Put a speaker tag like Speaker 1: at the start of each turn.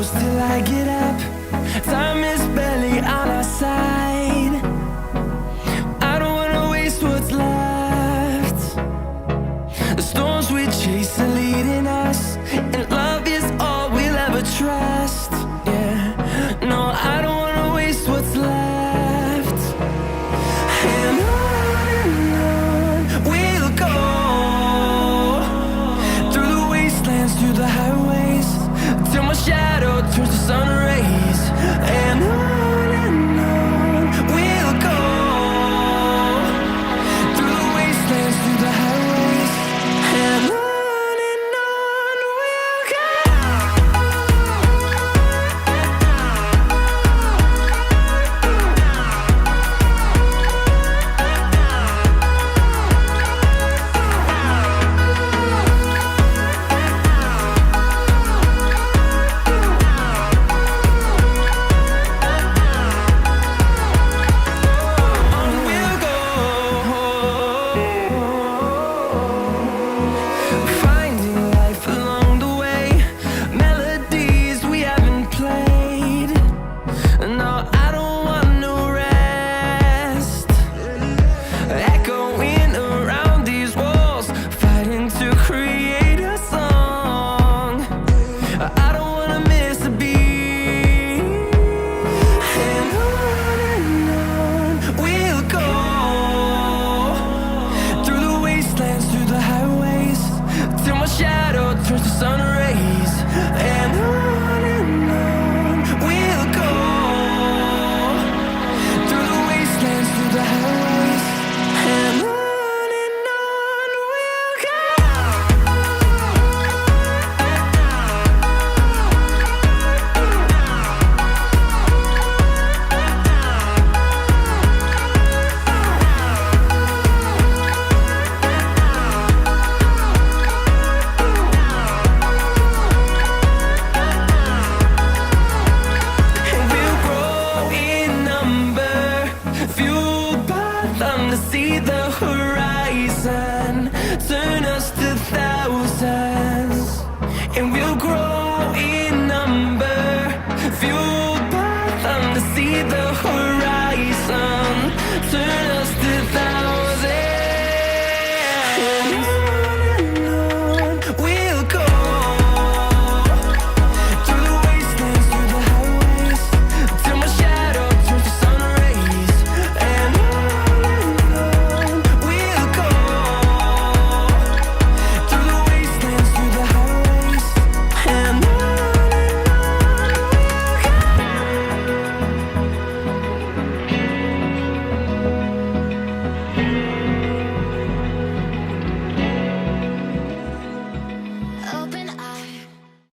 Speaker 1: close till I get up. Time is barely on our side. I don't wanna waste what's left. The storms we chase are leading us, and love is all we'll ever trust. Yeah, no, I don't wanna waste what's left. And on we'll go, through the wastelands, through the highways, till my shadow turns to sun rays. And on we'll go, through the wastelands, through the highways, and on we'll go. Finding life along the way, melodies we haven't played. No, I don't want no rest. Echoing around these walls, fighting to create a song. I don't wanna miss a beat. And on we'll go, through the wastelands, through the highways, till my shadow turns to sun rays. And on we'll go, through the wastelands, through the highways, and on we'll go. And we'll grow in number, fueled by them to see the horizon, turn us to thousands. And we'll grow in number, fueled by them to see the horizon.